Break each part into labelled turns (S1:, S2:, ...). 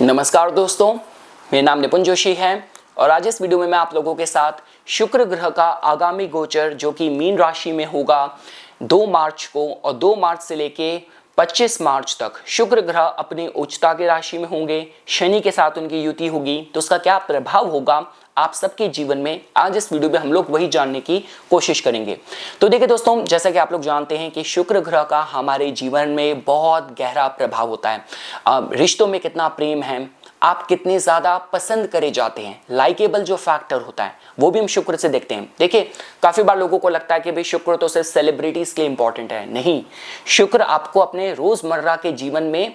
S1: नमस्कार दोस्तों, मेरा नाम निपुण जोशी है और आज इस वीडियो में मैं आप लोगों के साथ शुक्र ग्रह का आगामी गोचर जो कि मीन राशि में होगा 2 मार्च को और 2 मार्च से लेके 25 मार्च तक शुक्र ग्रह अपनी उच्चता की राशि में होंगे, शनि के साथ उनकी युति होगी, तो उसका क्या प्रभाव होगा आप सबके जीवन में, आज इस वीडियो में हम लोग वही जानने की कोशिश करेंगे। तो देखिए दोस्तों, जैसा कि आप लोग जानते हैं कि शुक्र ग्रह का हमारे जीवन में बहुत गहरा प्रभाव होता है। रिश्तों में कितना प्रेम है, आप कितने ज्यादा पसंद करे जाते हैं, लाइकेबल जो फैक्टर होता है वो भी हम शुक्र से देखते हैं। देखिए, काफी बार लोगों को लगता है कि भाई शुक्र तो सिर्फ सेलिब्रिटीज के लिए इंपॉर्टेंट है। नहीं, शुक्र आपको अपने रोजमर्रा के जीवन में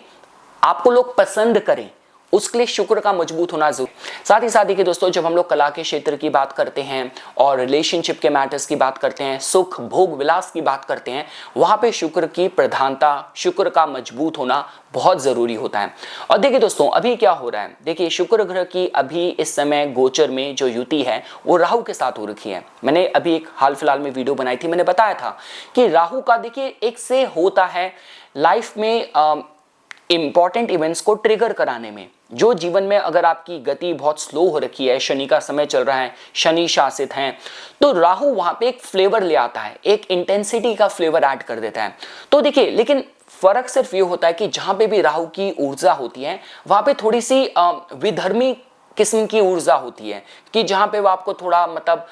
S1: आपको लोग पसंद करें उसके लिए शुक्र का मजबूत होना जरूरी। साथ ही साथ देखिए दोस्तों, जब हम लोग कला के क्षेत्र की बात करते हैं और रिलेशनशिप के मैटर्स की बात करते हैं, सुख भोग विलास की बात करते हैं, वहां पे शुक्र की प्रधानता, शुक्र का मजबूत होना बहुत जरूरी होता है। और देखिए दोस्तों, अभी क्या हो रहा है, देखिए शुक्र ग्रह की अभी इस समय गोचर में जो युति है वो राहु के साथ हो रखी है। मैंने अभी एक हाल फिलहाल में वीडियो बनाई थी, मैंने बताया था कि राहु का देखिए एक से होता है लाइफ में इंपॉर्टेंट इवेंट्स को ट्रिगर कराने में। जो जीवन में अगर आपकी गति बहुत स्लो हो रखी है, शनि का समय चल रहा है, शनि शासित हैं, तो राहु वहां पे एक फ्लेवर ले आता है, एक इंटेंसिटी का फ्लेवर ऐड कर देता है। तो देखिए, लेकिन फर्क सिर्फ ये होता है कि जहां पे भी राहु की ऊर्जा होती है वहां पे थोड़ी सी विधर्मी किस्म की ऊर्जा होती है कि जहां पे वो आपको थोड़ा मतलब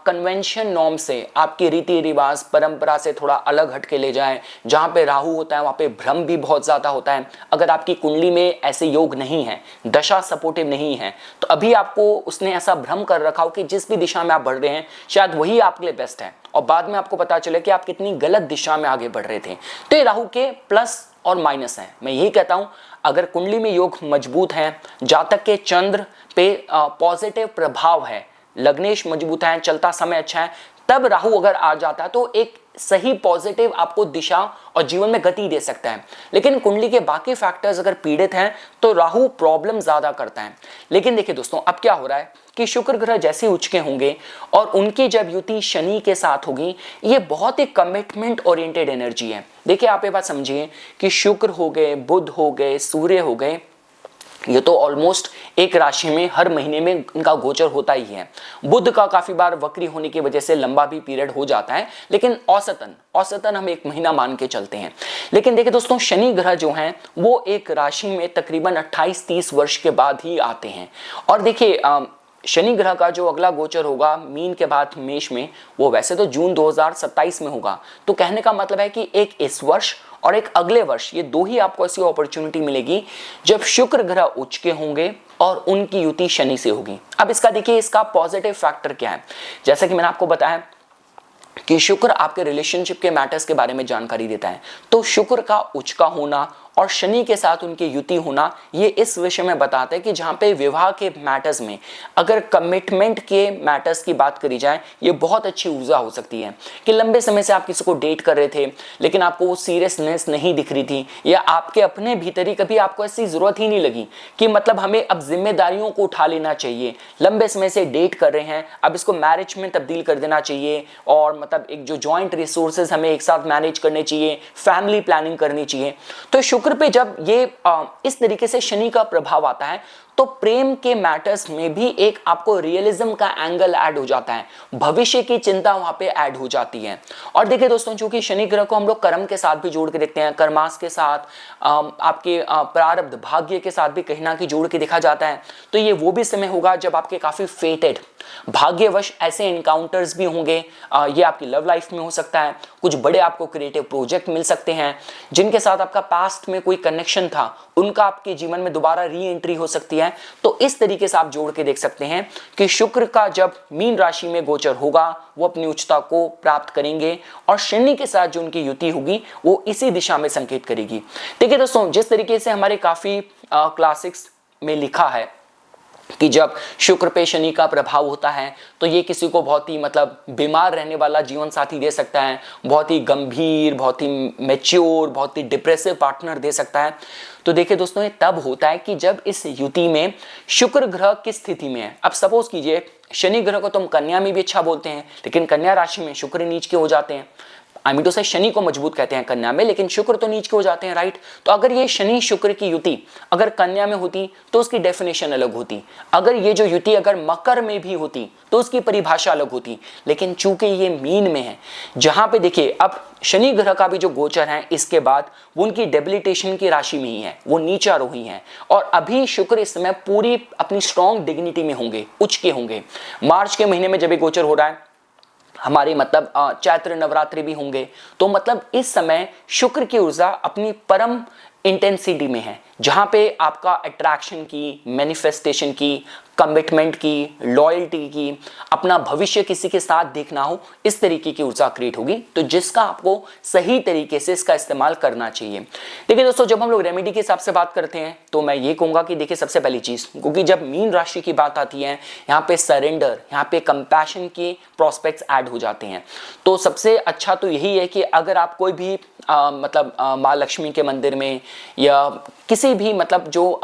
S1: कन्वेंशन नॉर्म से, आपके रीति रिवाज परंपरा से थोड़ा अलग हट के ले जाए। जहां पे राहु होता है वहां पे भ्रम भी बहुत ज्यादा होता है। अगर आपकी कुंडली में ऐसे योग नहीं है, दशा सपोर्टिव नहीं है, तो अभी आपको उसने ऐसा भ्रम कर रखा हो कि जिस भी दिशा में आप बढ़ रहे हैं शायद वही आपके लिए बेस्ट है, और बाद में आपको पता चले कि आप कितनी गलत दिशा में आगे बढ़ रहे थे। तो ये राहु के प्लस और माइनस है। मैं यही कहता हूं, अगर कुंडली में योग मजबूत है, जातक के चंद्र पे पॉजिटिव प्रभाव है, लग्नेश मजबूत है, चलता समय अच्छा है, तब राहु अगर आ जाता है तो एक सही पॉजिटिव आपको दिशा और जीवन में गति दे सकता है। लेकिन कुंडली के बाकी फैक्टर्स अगर पीड़ित हैं तो राहु प्रॉब्लम ज्यादा करता है। लेकिन देखिए दोस्तों, अब क्या हो रहा है कि शुक्र ग्रह जैसे उच्च के होंगे और उनकी जब युति शनि के साथ होगी, ये बहुत ही कमिटमेंट ओरिएंटेड एनर्जी है। देखिए, आप ये बात समझिए कि शुक्र हो गए, बुध हो गए, सूर्य हो गए, ये तो ऑलमोस्ट एक राशि में हर महीने में इनका गोचर होता ही है। बुध का काफी बार वक्री होने की वजह से लंबा भी पीरियड हो जाता है, लेकिन औसतन हम 1 महीना मान के चलते हैं। लेकिन देखिए दोस्तों, शनि ग्रह जो हैं वो एक राशि में तकरीबन 28-30 वर्ष के बाद ही आते हैं। और देखिए, शनि ग्रह का जो अगला गोचर होगा मीन के बाद मेष में, वो वैसे तो जून 2027 में होगा। तो कहने का मतलब है कि एक इस वर्ष और एक अगले वर्ष, ये 2 ही आपको ऐसी अपॉर्चुनिटी मिलेगी जब शुक्र ग्रह उच्च के होंगे और उनकी युति शनि से होगी। अब इसका देखिए, इसका पॉजिटिव फैक्टर क्या है। जैसा कि मैंने आपको बताया कि शुक्र आपके रिलेशनशिप के मैटर्स के बारे में जानकारी देता है, तो शुक्र का उच्च का होना और शनि के साथ उनकी युति होना, ये इस विषय में बताते हैं कि जहां पे विवाह के मैटर्स में अगर कमिटमेंट के मैटर्स की बात करी जाए, ये बहुत अच्छी ऊर्जा हो सकती है कि लंबे समय से आप किसी को डेट कर रहे थे लेकिन आपको वो सीरियसनेस नहीं दिख रही थी, या आपके अपने भीतर ही कभी आपको ऐसी जरूरत ही नहीं लगी कि मतलब हमें अब जिम्मेदारियों को उठा लेना चाहिए। लंबे समय से डेट कर रहे हैं, अब इसको मैरिज में तब्दील कर देना चाहिए, और मतलब एक जो जॉइंट रिसोर्सेज हमें एक साथ मैनेज करने चाहिए, फैमिली प्लानिंग करनी चाहिए। तो शुक्र पे जब ये इस तरीके से शनि का प्रभाव आता है तो प्रेम के मैटर्स में भी एक आपको रियलिज्म का एंगल ऐड हो जाता है, भविष्य की चिंता वहां पे ऐड हो जाती है। और देखिए दोस्तों, चूंकि शनि ग्रह को हम लोग कर्म के साथ भी जोड़ के देखते हैं, कर्मास के साथ, आपके प्रारब्ध भाग्य के साथ भी कहीं ना कहीं जोड़ के देखा जाता है, तो ये वो भी समय होगा जब आपके काफी फेटेड भाग्यवश ऐसे इनकाउंटर्स भी होंगे। ये आपकी लव लाइफ में हो सकता है, कुछ बड़े आपको क्रिएटिव प्रोजेक्ट मिल सकते हैं, जिनके साथ आपका पास्ट में कोई कनेक्शन था उनका आपके जीवन में दोबारा री एंट्री हो सकती है। तो इस तरीके से आप जोड़ के देख सकते हैं कि शुक्र का जब मीन राशि में गोचर होगा वो अपनी उच्चता को प्राप्त करेंगे, और शनि के साथ जो उनकी युति होगी वो इसी दिशा में संकेत करेगी। देखिए दोस्तों, जिस तरीके से हमारे काफी क्लासिक्स में लिखा है कि जब शुक्र पे शनि का प्रभाव होता है तो ये किसी को बहुत ही मतलब बीमार रहने वाला जीवन साथी दे सकता है, बहुत ही गंभीर, बहुत ही मैच्योर, बहुत ही डिप्रेसिव पार्टनर दे सकता है। तो देखिए दोस्तों, ये तब होता है कि जब इस युति में शुक्र ग्रह किस स्थिति में है। अब सपोज कीजिए शनि ग्रह को तुम कन्या में भी अच्छा बोलते हैं, लेकिन कन्या राशि में शुक्र नीच के हो जाते हैं। आई मीन टू से शनि को मजबूत कहते हैं कन्या में, लेकिन शुक्र तो नीच के हो जाते हैं, राइट। तो अगर ये शनि शुक्र की युति अगर कन्या में होती तो उसकी डेफिनेशन अलग होती, अगर ये जो युति अगर मकर में भी होती तो उसकी परिभाषा अलग होती। लेकिन चूंकि ये मीन में है, जहां पे देखिए अब शनि ग्रह का भी जो गोचर है इसके बाद वो उनकी डेबिलिटेशन की राशि में ही है, वो नीचारोही हैं, और अभी शुक्र इस समय पूरी अपनी स्ट्रॉन्ग डिग्निटी में होंगे, उच्च के होंगे। मार्च के महीने में जब ये गोचर हो रहा है हमारे मतलब चैत्र नवरात्रि भी होंगे, तो मतलब इस समय शुक्र की ऊर्जा अपनी परम इंटेंसिटी में है, जहां पे आपका अट्रैक्शन की, मैनिफेस्टेशन की, कमिटमेंट की, लॉयल्टी की, अपना भविष्य किसी के साथ देखना हो, इस तरीके की ऊर्जा क्रिएट होगी, तो जिसका आपको सही तरीके से इसका इस्तेमाल करना चाहिए। देखिए दोस्तों, जब हम लोग रेमेडी के हिसाब से बात करते हैं तो मैं ये कहूंगा कि देखिए सबसे पहली चीज, क्योंकि जब मीन राशि की बात आती है यहाँ पे सरेंडर, यहाँ पे कंपैशन के प्रोस्पेक्ट्स ऐड हो जाते हैं। तो सबसे अच्छा तो यही है कि अगर आप कोई भी माँ लक्ष्मी के मंदिर में या किसी भी मतलब जो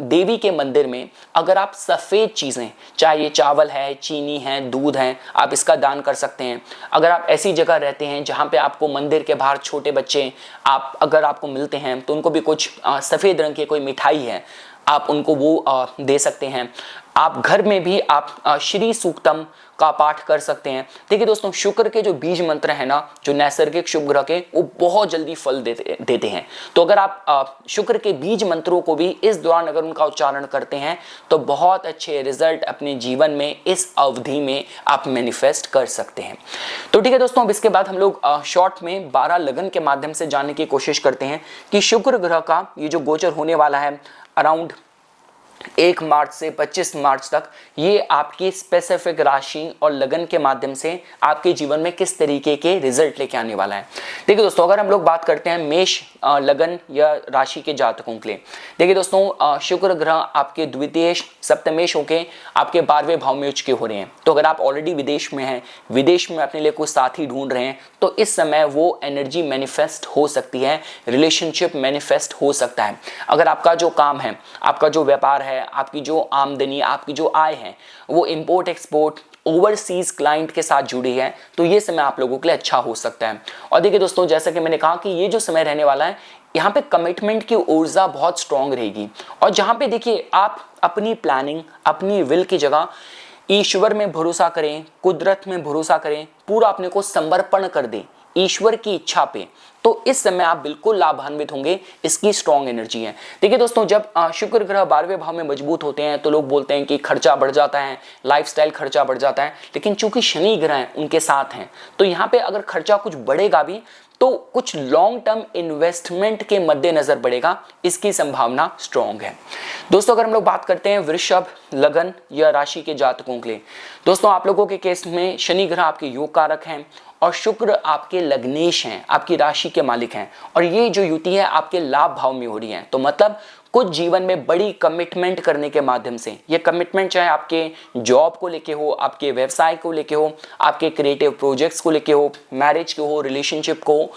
S1: देवी के मंदिर में अगर आप सफ़ेद चीज़ें, चाहे ये चावल है, चीनी है, दूध है, आप इसका दान कर सकते हैं। अगर आप ऐसी जगह रहते हैं जहाँ पे आपको मंदिर के बाहर छोटे बच्चे अगर आपको मिलते हैं तो उनको भी कुछ सफ़ेद रंग की कोई मिठाई है, आप उनको वो दे सकते हैं। आप घर में भी आप श्री सूक्तम का पाठ कर सकते हैं। देखिए दोस्तों, शुक्र के जो बीज मंत्र है ना, जो नैसर्गिक शुभ ग्रह के, वो बहुत जल्दी फल देते हैं। तो अगर आप शुक्र के बीज मंत्रों को भी इस दौरान अगर उनका उच्चारण करते हैं तो बहुत अच्छे रिजल्ट अपने जीवन में इस अवधि में आप मैनिफेस्ट कर सकते हैं। तो ठीक है दोस्तों, अब इसके बाद हम लोग शॉर्ट में 12 लगन के माध्यम से जानने की कोशिश करते हैं कि शुक्र ग्रह का ये जो गोचर होने वाला है अराउंड 1 मार्च से 25 मार्च तक, ये आपकी स्पेसिफिक राशि और लगन के माध्यम से आपके जीवन में किस तरीके के रिजल्ट लेके आने वाला है। देखिए दोस्तों, अगर हम लोग बात करते हैं मेष लगन या राशि के जातकों के लिए, देखिए दोस्तों शुक्र ग्रह आपके द्वितीय सप्तमेश होके आपके 12वें भाव में उच्च के हो रहे हैं। तो अगर आप ऑलरेडी विदेश में हैं, विदेश में अपने लिए कोई साथी ढूंढ रहे हैं, तो इस समय वो एनर्जी मैनिफेस्ट हो सकती है, रिलेशनशिप मैनिफेस्ट हो सकता है। अगर आपका जो काम है, आपका जो व्यापार है, आपकी जो आमदनी, आपकी जो आय है, वो इंपोर्ट एक्सपोर्ट ओवरसीज क्लाइंट के साथ जुड़ी है, तो ये समय आप लोगों के लिए अच्छा हो सकता है। और देखिए दोस्तों, जैसा कि मैंने कहा कि ये जो समय रहने वाला है, यहाँ पे कमिटमेंट की ऊर्जा बहुत स्ट्रांग रहेगी, और जहाँ पे देखिए आप अपनी प्लानिंग, अपनी विल की जगह ईश्वर में भरोसा करें, कुदरत में भरोसा करें, पूरा अपने को समर्पण कर दें ईश्वर की इच्छा पे, तो इस समय आप बिल्कुल लाभान्वित होंगे। इसकी स्ट्रॉन्ग एनर्जी है। देखिए दोस्तों, जब शुक्र ग्रह 12वें भाव में मजबूत होते हैं तो लोग बोलते हैं कि खर्चा बढ़ जाता है, लाइफस्टाइल खर्चा बढ़ जाता है, लेकिन चूंकि शनि ग्रह उनके साथ हैं तो यहाँ पे अगर खर्चा कुछ बढ़ेगा भी तो कुछ लॉन्ग टर्म इन्वेस्टमेंट के मद्देनजर बढ़ेगा, इसकी संभावना स्ट्रॉन्ग है। दोस्तों, अगर हम लोग बात करते हैं वृषभ लगन या राशि के जातकों के लिए, दोस्तों आप लोगों के केस में शनि ग्रह आपके योग कारक हैं और शुक्र आपके लग्नेश हैं, आपकी राशि के मालिक हैं, और ये जो युति है आपके लाभ भाव में हो रही है। तो मतलब कुछ जीवन में बड़ी कमिटमेंट करने के माध्यम से, ये कमिटमेंट चाहे आपके जॉब को लेके हो, आपके व्यवसाय को लेके हो, आपके क्रिएटिव प्रोजेक्ट्स को लेके हो, मैरिज को हो, रिलेशनशिप को,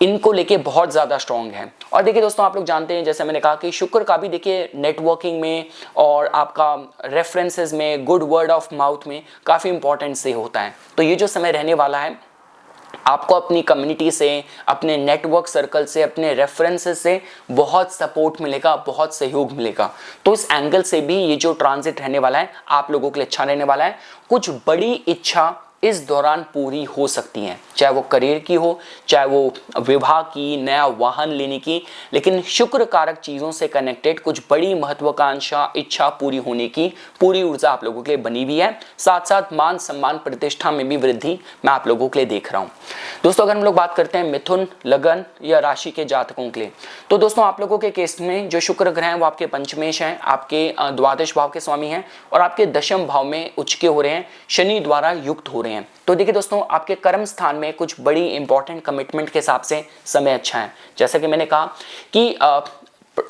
S1: इनको लेके बहुत ज़्यादा स्ट्रॉन्ग है। और देखिए दोस्तों, आप लोग जानते हैं, जैसे मैंने कहा कि शुक्र का भी देखिए नेटवर्किंग में और आपका रेफरेंसेस में, गुड वर्ड ऑफ माउथ में काफ़ी इंपॉर्टेंट से होता है। तो ये जो समय रहने वाला है, आपको अपनी कम्युनिटी से, अपने नेटवर्क सर्कल से, अपने रेफरेंसेस से बहुत सपोर्ट मिलेगा, बहुत सहयोग मिलेगा। तो इस एंगल से भी ये जो ट्रांजिट रहने वाला है आप लोगों के लिए अच्छा रहने वाला है। कुछ बड़ी इच्छा इस दौरान पूरी हो सकती हैं, चाहे वो करियर की हो, चाहे वो विवाह की, नया वाहन लेने की, लेकिन शुक्र कारक चीज़ों से कनेक्टेड कुछ बड़ी महत्वाकांक्षा, इच्छा पूरी होने की पूरी ऊर्जा आप लोगों के लिए बनी हुई है। साथ साथ मान सम्मान प्रतिष्ठा में भी वृद्धि मैं आप लोगों के लिए देख रहा हूँ। दोस्तों, अगर हम लोग बात करते हैं मिथुन लगन या राशि के जातकों के लिए, तो दोस्तों आप लोगों के केस में जो शुक्र ग्रह हैं वो आपके पंचमेश हैं, आपके द्वादश भाव के स्वामी हैं, और आपके दशम भाव में उच्च के हो रहे हैं, शनि द्वारा युक्त हो रहे हैं। तो देखिए दोस्तों, आपके कर्म स्थान में कुछ बड़ी इंपॉर्टेंट कमिटमेंट के हिसाब से समय अच्छा है। जैसा कि मैंने कहा कि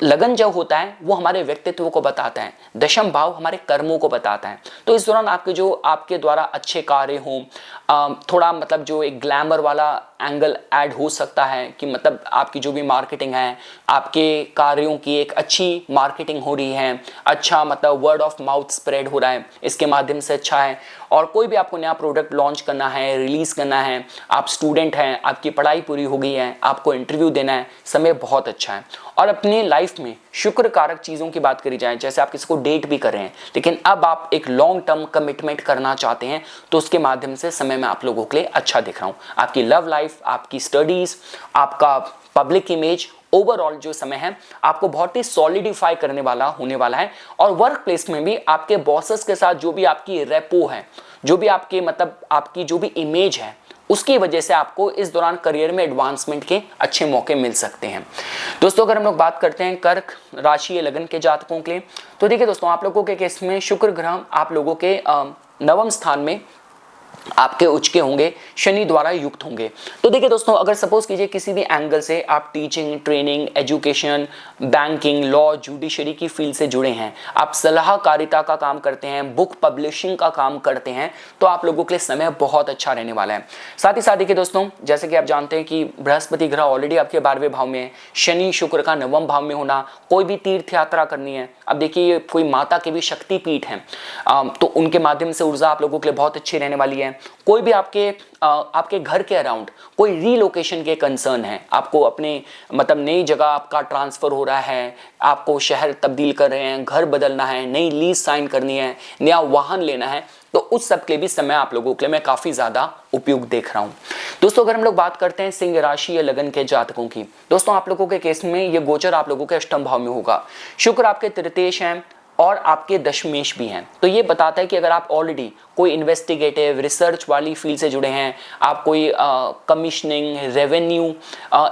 S1: लगन जब होता है वो हमारे व्यक्तित्व को बताता है, दशम भाव हमारे कर्मों को बताता है। तो इस दौरान आपके द्वारा अच्छे कार्य हों, थोड़ा मतलब जो एक ग्लैमर वाला एंगल ऐड हो सकता है कि मतलब आपकी जो भी मार्केटिंग है, आपके कार्यों की एक अच्छी मार्केटिंग हो रही है, अच्छा मतलब वर्ड ऑफ माउथ स्प्रेड हो रहा है, इसके माध्यम से अच्छा है। और कोई भी आपको नया प्रोडक्ट लॉन्च करना है, रिलीज करना है, आप स्टूडेंट हैं, आपकी पढ़ाई पूरी हो गई है, आपको इंटरव्यू देना है, समय बहुत अच्छा है। और अपने लाइफ में शुक्र कारक चीज़ों की बात करी जाए, जैसे आप किसी को डेट भी कर रहे हैं लेकिन अब आप एक लॉन्ग टर्म कमिटमेंट करना चाहते हैं, तो उसके माध्यम से समय में आप लोगों के लिए अच्छा दिख रहा हूँ। आपकी लव लाइफ, आपकी स्टडीज, आपका पब्लिक इमेज, ओवरऑल जो समय है आपको बहुत ही सॉलिडिफाई करने वाला होने वाला है। और वर्क प्लेस में भी आपके बॉसेस के साथ जो भी आपकी रेपो है, जो भी आपके मतलब आपकी जो भी इमेज है, उसकी वजह से आपको इस दौरान करियर में एडवांसमेंट के अच्छे मौके मिल सकते हैं। दोस्तों अगर हम लोग बात करते हैं कर्क राशि या लगन के जातकों के लिए, तो देखिए दोस्तों आप लोगों के केस में शुक्र ग्रह आप लोगों के नवम स्थान में आपके उच्च के होंगे, शनि द्वारा युक्त होंगे। तो देखिए दोस्तों अगर सपोज कीजिए किसी भी एंगल से आप teaching, training, education, banking, law, judiciary की फील्ड से जुड़े हैं, आप सलाहकारिता का काम करते हैं, बुक पब्लिशिंग का काम करते हैं, तो आप लोगों के लिए समय बहुत अच्छा रहने वाला है। साथ ही साथ देखिए दोस्तों जैसे कि आप जानते हैं कि बृहस्पति ग्रह ऑलरेडी आपके 12वें भाव में है, शनि शुक्र का नवम भाव में होना, कोई भी तीर्थ यात्रा करनी है, अब देखिए कोई माता के भी शक्तिपीठ हैं तो उनके माध्यम से ऊर्जा आप लोगों के लिए बहुत अच्छी रहने वाली है। कोई भी आपके घर के अराउंड कोई रीलोकेशन के कंसर्न है, आपको अपने मतलब नई जगह आपका ट्रांसफर हो रहा है, आपको शहर तब्दील कर रहे हैं, घर बदलना है, नई लीज साइन करनी है, नया वाहन लेना है, तो उस सब के भी समय आप लोगों के लिए मैं काफी ज्यादा उपयुक्त देख रहा हूं। दोस्तों अगर हम लोग बात करते हैं सिंह राशि या लगन के जातकों की, दोस्तों आप लोगों के केस में ये गोचर आप लोगों के अष्टम भाव में होगा। शुक्र आपके तृतीयेश हैं और आपके दशमेश भी हैं, तो ये बताता है कि अगर आप ऑलरेडी कोई इन्वेस्टिगेटिव रिसर्च वाली फील्ड से जुड़े हैं, आप कोई कमिश्निंग, रेवेन्यू,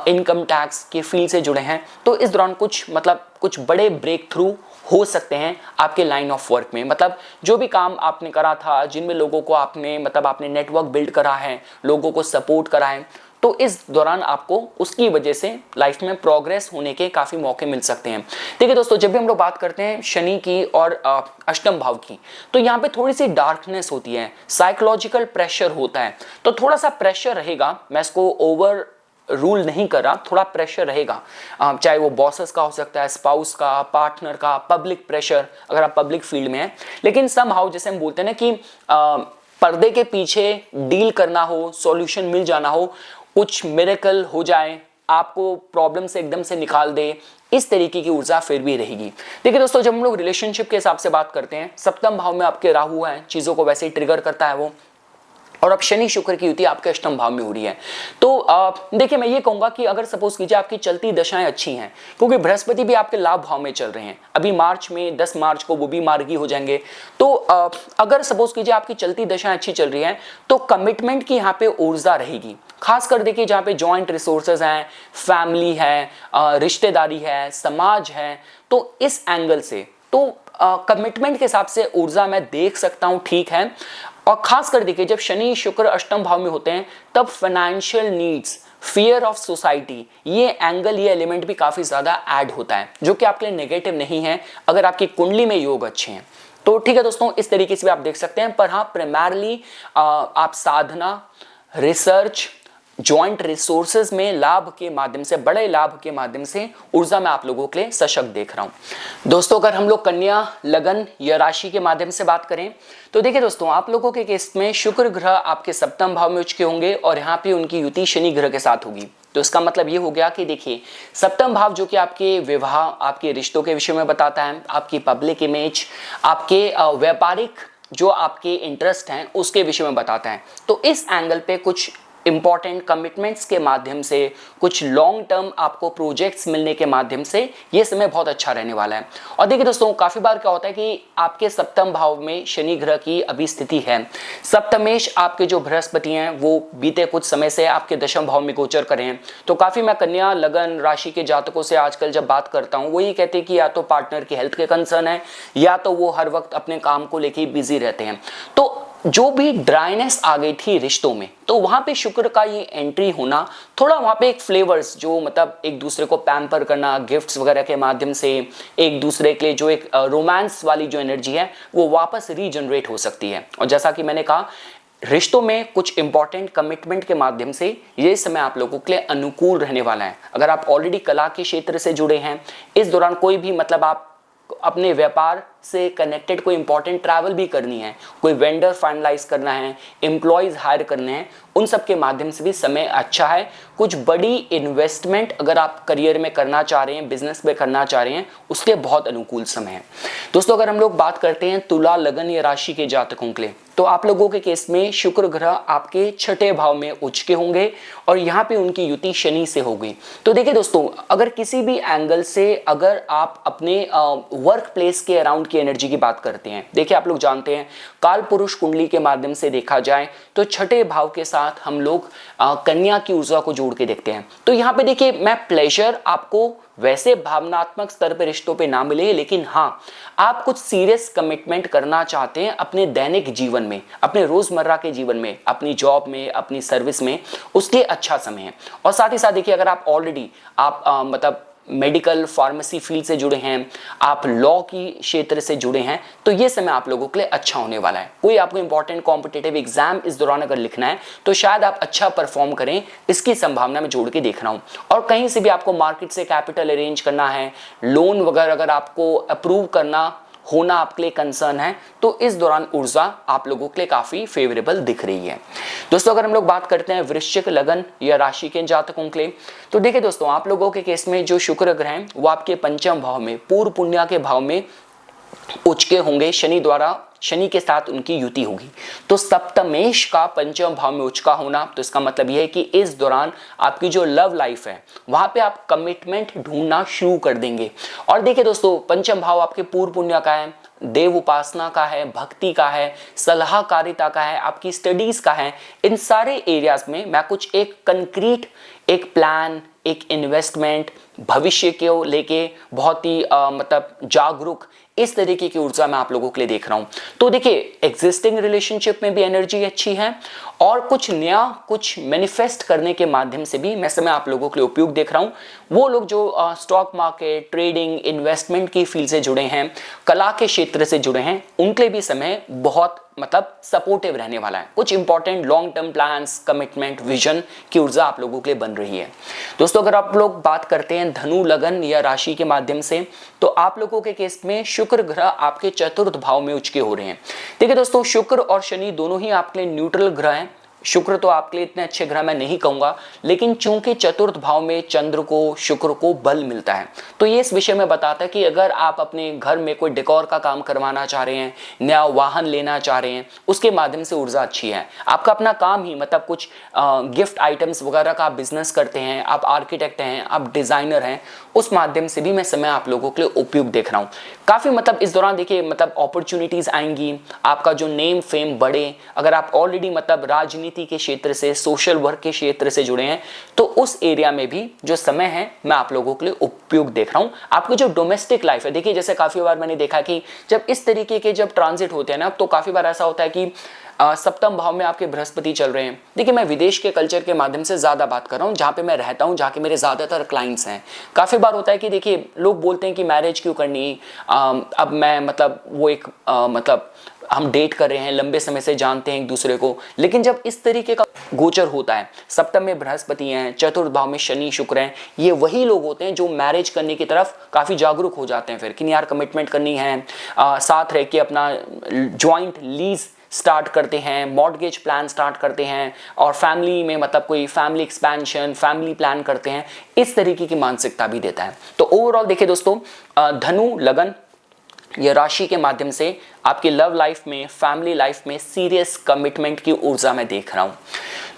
S1: इनकम टैक्स की फील्ड से जुड़े हैं, तो इस दौरान कुछ बड़े ब्रेक थ्रू हो सकते हैं आपके लाइन ऑफ वर्क में। मतलब जो भी काम आपने करा था, जिनमें लोगों को आपने नेटवर्क बिल्ड करा है, लोगों को सपोर्ट करा है, तो इस दौरान आपको उसकी वजह से लाइफ में प्रोग्रेस होने के काफी मौके मिल सकते हैं। देखिए दोस्तों जब भी हम लोग बात करते हैं शनि की और अष्टम भाव की, तो यहाँ पे थोड़ी सी डार्कनेस होती है, साइकोलॉजिकल प्रेशर होता है, तो थोड़ा सा प्रेशर रहेगा। मैं इसको ओवर रूल नहीं कर रहा, थोड़ा प्रेशर रहेगा, चाहे वो बॉसेस का हो सकता है, स्पाउस का, पार्टनर का, पब्लिक प्रेशर अगर आप पब्लिक फील्ड में हैं। लेकिन समहाउ जैसे हम बोलते हैं ना कि पर्दे के पीछे डील करना हो, सॉल्यूशन मिल जाना हो, कुछ मिरेकल हो जाए, आपको प्रॉब्लम से एकदम से निकाल दे, इस तरीके की ऊर्जा फिर भी रहेगी। देखिए दोस्तों जब हम लोग रिलेशनशिप के हिसाब से बात करते हैं, सप्तम भाव में आपके राहु है, चीजों को वैसे ही ट्रिगर करता है वो, और अब शनि शुक्र की युति आपके अष्टम भाव में हो रही है। तो देखिए मैं ये कहूंगा कि अगर सपोज कीजिए आपकी चलती दशाएं अच्छी हैं, क्योंकि बृहस्पति भी आपके लाभ भाव में चल रहे हैं, अभी मार्च में 10 मार्च को वो भी मार्गी हो जाएंगे, तो अगर सपोज कीजिए आपकी चलती दशाएं अच्छी चल रही हैं, तो कमिटमेंट की यहाँ पे ऊर्जा रहेगी। खासकर देखिए जहाँ पे जॉइंट रिसोर्सेज हैं, फैमिली है, रिश्तेदारी है, समाज है, तो इस एंगल से तो कमिटमेंट के हिसाब से ऊर्जा मैं देख सकता हूं ठीक है। और खास कर देखिए जब शनि शुक्र अष्टम भाव में होते हैं, तब financial needs, fear of society, ये एंगल, ये एलिमेंट भी काफी ज्यादा ऐड होता है, जो कि आपके लिए नेगेटिव नहीं है अगर आपकी कुंडली में योग अच्छे हैं। तो ठीक है दोस्तों, इस तरीके से भी आप देख सकते हैं। पर हाँ, प्राइमरली आप साधना, रिसर्च, जॉइंट रिसोर्सेज में लाभ के माध्यम से, बड़े लाभ के माध्यम से ऊर्जा में आप लोगों के लिए सशक्त देख रहा हूं। दोस्तों अगर हम लोग कन्या लगन या राशि के माध्यम से बात करें, तो देखिए दोस्तों आप लोगों के केस में शुक्र ग्रह आपके सप्तम भाव में उच्च के होंगे और यहाँ पे उनकी युति शनि ग्रह के साथ होगी। तो इसका मतलब ये हो गया कि देखिए सप्तम भाव जो कि आपके विवाह, आपके रिश्तों के विषय में बताता है, आपकी पब्लिक इमेज, आपके व्यापारिक जो आपके इंटरेस्ट हैं उसके विषय में बताता है। तो इस एंगल पे कुछ इंपॉर्टेंट कमिटमेंट्स के माध्यम से, कुछ लॉन्ग टर्म आपको प्रोजेक्ट्स मिलने के माध्यम से ये समय बहुत अच्छा रहने वाला है। और देखिए दोस्तों काफी बार क्या होता है कि आपके सप्तम भाव में शनि ग्रह की अभी स्थिति है, सप्तमेश आपके जो बृहस्पति हैं वो बीते कुछ समय से आपके दशम भाव में गोचर कर रहे हैं। तो काफी मैं कन्या लगन राशि के जातकों से आजकल जब बात करता हूँ, वो ये कहते हैं कि या तो पार्टनर की हेल्थ के कंसर्न है, या तो वो हर वक्त अपने काम को लेकर बिजी रहते हैं। तो जो भी ड्राइनेस आ गई थी रिश्तों में, तो वहां पे शुक्र का ये एंट्री होना, थोड़ा वहां पे एक फ्लेवर्स, जो मतलब एक दूसरे को पैम्पर करना, गिफ्ट्स वगैरह के माध्यम से एक दूसरे के लिए जो एक रोमांस वाली जो एनर्जी है वो वापस रीजनरेट हो सकती है। और जैसा कि मैंने कहा, रिश्तों में कुछ इंपॉर्टेंट कमिटमेंट के माध्यम से ये समय आप लोगों के लिए अनुकूल रहने वाला है। अगर आप ऑलरेडी कला के क्षेत्र से जुड़े हैं, इस दौरान कोई भी मतलब आप अपने व्यापार से कनेक्टेड कोई इंपॉर्टेंट ट्रैवल भी करनी है, कोई वेंडर फाइनलाइज करना है, एम्प्लॉयज हायर करने हैं, उन सब के माध्यम से भी समय अच्छा है। कुछ बड़ी इन्वेस्टमेंट अगर आप करियर में करना चाह रहे हैं, बिजनेस में करना चाह रहे हैं, उसके बहुत अनुकूल समय है। दोस्तों अगर हम लोग बात करते हैं तुला लगन या राशि के जातकों के लिए, तो आप लोगों के केस में शुक्र ग्रह आपके छठे भाव में उच्च के होंगे और यहाँ पे उनकी युति शनि से होगी। तो देखिए दोस्तों, अगर किसी भी एंगल से अगर आप अपने वर्क प्लेस के अराउंड की एनर्जी की बात करते हैं, देखिए आप लोग जानते हैं काल पुरुष कुंडली के माध्यम से देखा जाए तो छठे भाव के साथ हम लोग कन्या की ऊर्जा को जोड़ के देखते हैं। तो यहाँ पे देखिए, मैं प्लेजर आपको वैसे भावनात्मक स्तर पे रिश्तों पे ना मिले, लेकिन हाँ आप कुछ सीरियस कमिटमेंट करना चाहते हैं अपने दैनिक जीवन में, अपने रोजमर्रा के जीवन में, अपनी जॉब में, अपनी सर्विस में, उसके अच्छा समय है। और साथ ही साथ देखिए, अगर आप ऑलरेडी मतलब मेडिकल फार्मेसी फील्ड से जुड़े हैं, आप लॉ की क्षेत्र से जुड़े हैं, तो ये समय आप लोगों के लिए अच्छा होने वाला है। कोई आपको इंपॉर्टेंट कॉम्पिटिटिव एग्जाम इस दौरान अगर लिखना है तो शायद आप अच्छा परफॉर्म करें, इसकी संभावना में जोड़ के देख रहा हूं। और कहीं से भी आपको मार्केट से कैपिटल अरेंज करना है, लोन वगैरह अगर आपको अप्रूव करना होना आपके लिए कंसर्न है, तो इस दौरान ऊर्जा आप लोगों के लिए काफी फेवरेबल दिख रही है। दोस्तों अगर हम लोग बात करते हैं वृश्चिक लगन या राशि के जातकों के लिए, तो देखिए दोस्तों, आप लोगों के केस में जो शुक्र ग्रह हैं वो आपके पंचम भाव में, पूर्व पुण्य के भाव में उच्च के होंगे। शनि द्वारा, शनि के साथ उनकी युति होगी। तो सप्तमेश का पंचम भाव में उच्च का होना, तो इसका मतलब यह है कि इस दौरान आपकी जो लव लाइफ है वहां पे आप कमिटमेंट ढूंढना शुरू कर देंगे। और देखिए दोस्तों, पंचम भाव आपके पूर्व पुण्य का है, देव उपासना का है, भक्ति का है, सलाहकारिता का है, आपकी स्टडीज का है। इन सारे एरियाज में मैं कुछ एक कंक्रीट एक प्लान, एक इन्वेस्टमेंट, भविष्य को लेके बहुत ही मतलब जागरूक, इस तरीके की ऊर्जा मैं आप लोगों के लिए देख रहा हूं। तो देखिए, एग्जिस्टिंग रिलेशनशिप में भी एनर्जी अच्छी है और कुछ नया, कुछ मैनिफेस्ट करने के माध्यम से भी मैं समय आप लोगों के लिए उपयोग देख रहा हूं। वो लोग जो स्टॉक मार्केट, ट्रेडिंग, इन्वेस्टमेंट की फील्ड से जुड़े हैं, कला के क्षेत्र से जुड़े हैं, उनके लिए भी समय बहुत मतलब सपोर्टिव रहने वाला है। कुछ important long term plans, commitment, vision की ऊर्जा आप लोगों के लिए बन रही है। दोस्तों अगर आप लोग बात करते हैं धनु लगन या राशि के माध्यम से, तो आप लोगों के केस में शुक्र ग्रह आपके चतुर्थ भाव में उच्च के हो रहे हैं। देखिए दोस्तों, शुक्र और शनि दोनों ही आपके लिए न्यूट्रल ग्रह हैं। शुक्र तो आपके लिए इतने अच्छे ग्रह मैं नहीं कहूंगा, लेकिन चूंकि चतुर्थ भाव में चंद्र को, शुक्र को बल मिलता है, तो ये इस विषय में बताता है कि अगर आप अपने घर में कोई डेकोर का काम करवाना चाह रहे हैं, नया वाहन लेना चाह रहे हैं, उसके माध्यम से ऊर्जा अच्छी है। आपका अपना काम ही मतलब कुछ गिफ्ट आइटम्स वगैरह का आप बिजनेस करते हैं, आप आर्किटेक्ट हैं, आप डिजाइनर हैं, उस माध्यम से भी मैं समय आप लोगों के लिए उपयुक्त देख रहा हूँ। काफी मतलब इस दौरान देखिए मतलब अपॉर्चुनिटीज आएंगी, आपका जो नेम फेम बढ़े। अगर आप ऑलरेडी मतलब राजनीति के क्षेत्र से, सोशल वर्क के क्षेत्र से जुड़े हैं, तो उस एरिया में भी जो समय है मैं आप लोगों के लिए उपयुक्त देख रहा हूं। आपकी जो डोमेस्टिक लाइफ है, देखिए जैसे काफी बार मैंने देखा कि जब इस तरीके के जब ट्रांजिट होते हैं ना, तो काफी बार ऐसा होता है कि सप्तम भाव में आपके बृहस्पति चल रहे हैं। देखिए मैं विदेश के कल्चर के माध्यम से ज्यादा बात कर रहा हूँ, जहाँ पे मैं रहता हूँ, जहाँ के मेरे ज्यादातर क्लाइंट्स हैं। काफी बार होता है कि देखिए लोग बोलते हैं कि मैरिज क्यों करनी, अब मैं मतलब वो एक मतलब हम डेट कर रहे हैं, लंबे समय से जानते हैं एक दूसरे को, लेकिन जब इस तरीके का गोचर होता है, सप्तम में बृहस्पति हैं, चतुर्थ भाव में शनि शुक्र हैं, ये वही लोग होते हैं जो मैरिज करने की तरफ काफी जागरूक हो जाते हैं। फिर कि यार कमिटमेंट करनी है, साथ रह के अपना ज्वाइंट लीज स्टार्ट करते हैं, मॉर्गेज प्लान स्टार्ट करते हैं, और फैमिली में मतलब कोई फैमिली एक्सपेंशन, फैमिली प्लान करते हैं, इस तरीके की मानसिकता भी देता है। तो ओवरऑल देखिए दोस्तों, धनु लगन ये राशि के माध्यम से आपकी लव लाइफ में, फैमिली लाइफ में सीरियस कमिटमेंट की ऊर्जा में देख रहा हूं।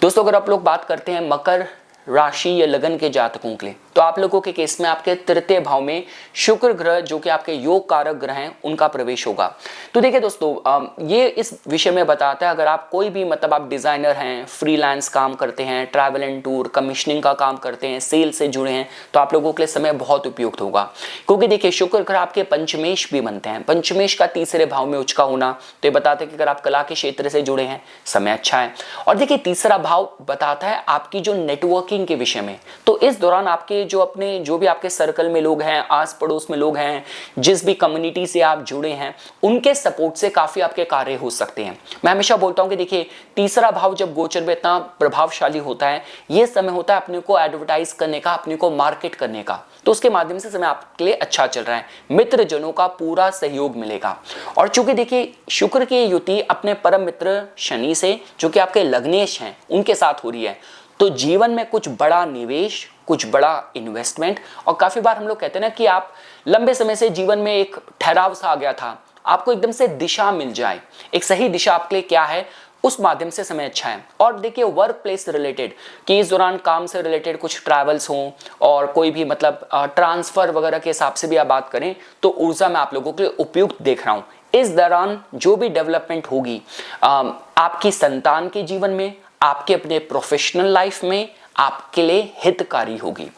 S1: दोस्तों अगर आप लोग बात करते हैं मकर राशि या लगन के जातकों के लिए, तो आप लोगों के केस में आपके तृतीय भाव में शुक्र ग्रह जो कि आपके योग कारक ग्रह हैं, उनका प्रवेश होगा। तो देखिए दोस्तों, ये इस विषय में बताता है, अगर आप कोई भी मतलब आप डिजाइनर हैं, फ्रीलांस काम करते हैं, ट्रैवल एंड टूर, कमीशनिंग का काम करते हैं, सेल से जुड़े हैं, तो आप लोगों के लिए समय बहुत उपयुक्त होगा। क्योंकि देखिए शुक्र ग्रह आपके पंचमेश भी बनते हैं, पंचमेश का तीसरे भाव में उच्च का होना, तो ये बताते हैं कि अगर आप कला के क्षेत्र से जुड़े हैं, समय अच्छा है। और देखिए तीसरा भाव बताता है आपकी जो नेटवर्किंग बैंकिंग के विषय में। तो इस दौरान आपके जो भी आपके सर्कल में लोग हैं, आस पड़ोस में लोग हैं, जिस भी कम्युनिटी से आप जुड़े हैं, उनके सपोर्ट से काफी आपके कार्य हो सकते हैं। मैं हमेशा बोलता हूं कि देखिए, तीसरा भाव जब गोचर में इतना प्रभावशाली होता है, यह समय होता है अपने को एडवर्टाइज करने का, अपने को मार्केट करने का। तो उसके माध्यम से समय आपके लिए अच्छा चल रहा है, मित्र जनों का पूरा सहयोग मिलेगा। और चूंकि देखिए शुक्र की युति अपने परम मित्र शनि से, जो कि आपके लग्नेश हैं, उनके साथ हो रही है, तो जीवन में कुछ बड़ा निवेश, कुछ बड़ा इन्वेस्टमेंट, और काफी बार हम लोग कहते हैं ना कि आप लंबे समय से जीवन में एक ठहराव सा आ गया था, आपको एकदम से दिशा मिल जाए, एक सही दिशा आपके लिए क्या है, उस माध्यम से समय अच्छा है। और देखिए वर्क प्लेस रिलेटेड, कि इस दौरान काम से रिलेटेड कुछ ट्रैवल्स हों और कोई भी मतलब ट्रांसफर वगैरह के हिसाब से भी आप बात करें, तो ऊर्जा मैं आप लोगों के लिए उपयुक्त देख रहा हूं। इस दौरान जो भी डेवलपमेंट होगी आपकी संतान के जीवन में, आपके अपने प्रोफेशनल लाइफ में, आपके लिए हितकारी होगी।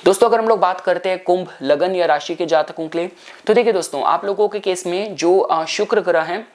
S1: दोस्तों अगर हम लोग बात करते हैं कुंभ लगन या राशि के जातकों के लिए, तो देखिए दोस्तों, आप लोगों के केस में जो शुक्र ग्रह हैं,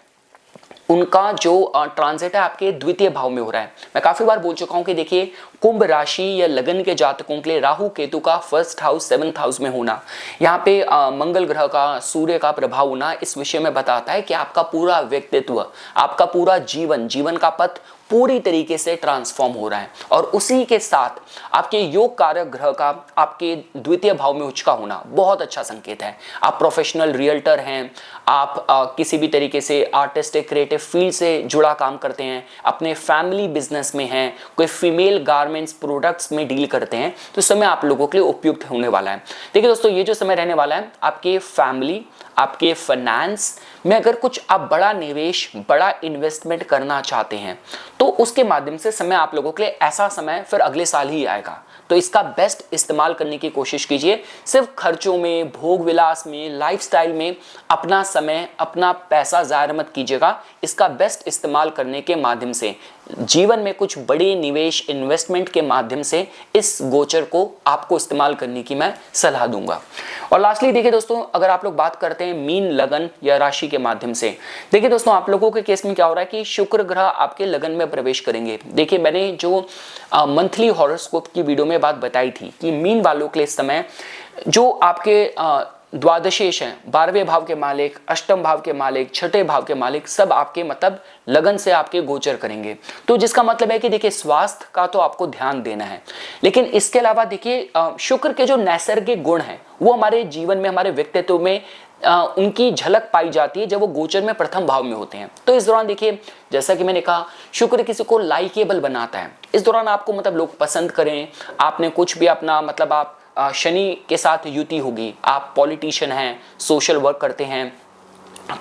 S1: उनका जो ट्रांजिट है आपके द्वितीय भाव में हो रहा है। मैं काफी बार बोल चुका हूं कि देखिए कुंभ राशि या लगन के जातकों के लिए राहु केतु का फर्स्ट हाउस 7th हाउस में होना, यहाँ पे मंगल ग्रह का, सूर्य का प्रभाव होना इस विषय में बताता है कि आपका पूरा व्यक्तित्व, आपका पूरा जीवन का पथ पूरी तरीके से ट्रांसफॉर्म हो रहा है। और उसी के साथ आपके योग कारक ग्रह का आपके द्वितीय भाव में उच्च का होना बहुत अच्छा संकेत है। आप प्रोफेशनल रियल्टर हैं, आप किसी भी तरीके से आर्टिस्टिक क्रिएटिव फील्ड से जुड़ा काम करते हैं, अपने फैमिली बिजनेस में हैं, कोई फीमेल गारमेंट्स प्रोडक्ट्स में डील करते हैं, तो समय आप लोगों के लिए उपयुक्त होने वाला है। देखिए दोस्तों, ये जो समय रहने वाला है आपके फैमिली, आपके फाइनेंस में अगर कुछ आप बड़ा निवेश, बड़ा इन्वेस्टमेंट करना चाहते हैं, तो उसके माध्यम से समय आप लोगों के लिए ऐसा समय फिर अगले साल ही आएगा। तो इसका बेस्ट इस्तेमाल करने की कोशिश कीजिए। सिर्फ खर्चों में, भोग विलास में, लाइफस्टाइल में अपना समय, अपना पैसा ज़ाया मत कीजिएगा। इसका बेस्ट इस्तेमाल करने के माध्यम से जीवन में कुछ बड़े निवेश, इन्वेस्टमेंट के माध्यम से इस गोचर को आपको इस्तेमाल करने की मैं सलाह दूंगा। और लास्टली देखिए दोस्तों, अगर आप लोग बात करते हैं मीन लगन या राशि के माध्यम से, देखिए दोस्तों आप लोगों के केस में क्या हो रहा है कि शुक्र ग्रह आपके लगन में प्रवेश करेंगे। देखिए मैंने जो मंथली हॉरोस्कोप की वीडियो में बात बताई थी कि मीन वालों के लिए इस समय जो आपके द्वादशेश हैं, 12वें भाव के मालिक, अष्टम भाव के मालिक, छठे भाव के मालिक, सब आपके मतलब लगन से आपके गोचर करेंगे। तो जिसका मतलब है कि देखिए स्वास्थ्य का तो आपको ध्यान देना है, लेकिन इसके अलावा देखिए शुक्र के जो नैसर्गिक गुण हैं वो हमारे जीवन में, हमारे व्यक्तित्व में उनकी झलक पाई जाती है जब वो गोचर में प्रथम भाव में होते हैं। तो इस दौरान देखिए, जैसा कि मैंने कहा, शुक्र किसी को लाइकेबल बनाता है। इस दौरान आपको मतलब लोग पसंद करें, आपने कुछ भी अपना मतलब आप शनि के साथ युति होगी, आप पॉलिटिशियन हैं, सोशल वर्क करते हैं,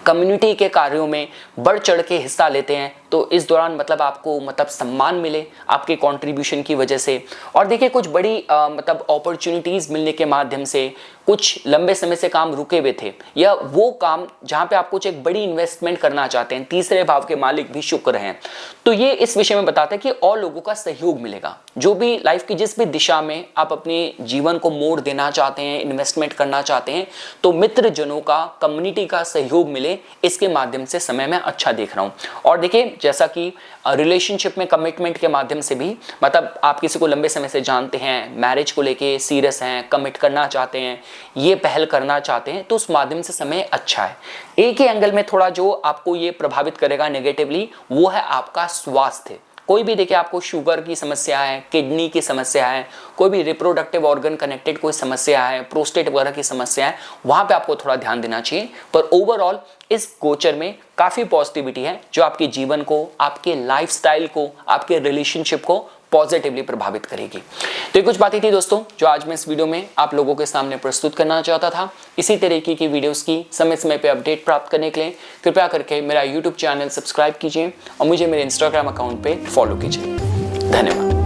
S1: कम्युनिटी के कार्यों में बढ़ चढ़ के हिस्सा लेते हैं, तो इस दौरान मतलब आपको मतलब सम्मान मिले आपके कंट्रीब्यूशन की वजह से। और देखिए कुछ बड़ी मतलब अपॉर्चुनिटीज़ मिलने के माध्यम से, कुछ लंबे समय से काम रुके हुए थे, या वो काम जहां पे आप कुछ एक बड़ी इन्वेस्टमेंट करना चाहते हैं, तीसरे भाव के मालिक भी शुक्र हैं, तो ये इस विषय में बताता है कि और लोगों का सहयोग मिलेगा। जो भी लाइफ की जिस भी दिशा में आप अपने जीवन को मोड़ देना चाहते हैं, इन्वेस्टमेंट करना चाहते हैं, तो मित्र जनों का, कम्युनिटी का सहयोग मिले, इसके माध्यम से समय में अच्छा देख रहा हूँ। और देखिए जैसा कि रिलेशनशिप में कमिटमेंट के माध्यम से भी, मतलब आप किसी को लंबे समय से जानते हैं, मैरिज को लेके सीरियस हैं, कमिट करना चाहते हैं, ये पहल करना चाहते हैं, तो उस माध्यम से समय अच्छा है। एक ही एंगल में थोड़ा जो आपको ये प्रभावित करेगा नेगेटिवली, वो है आपका स्वास्थ्य। कोई भी देखिए आपको शुगर की समस्या है, किडनी की समस्या है, कोई भी रिप्रोडक्टिव ऑर्गन कनेक्टेड कोई समस्या है, प्रोस्टेट वगैरह की समस्या है, वहां पे आपको थोड़ा ध्यान देना चाहिए। पर ओवरऑल इस गोचर में काफी पॉजिटिविटी है जो आपके जीवन को, आपके लाइफस्टाइल को, आपके रिलेशनशिप को पॉजिटिवली प्रभावित करेगी। तो ये कुछ बातें थी दोस्तों जो आज मैं इस वीडियो में आप लोगों के सामने प्रस्तुत करना चाहता था। इसी तरीके की वीडियोस की समय समय पे अपडेट प्राप्त करने के लिए कृपया करके मेरा यूट्यूब चैनल सब्सक्राइब कीजिए और मुझे मेरे इंस्टाग्राम अकाउंट पे फॉलो कीजिए। धन्यवाद।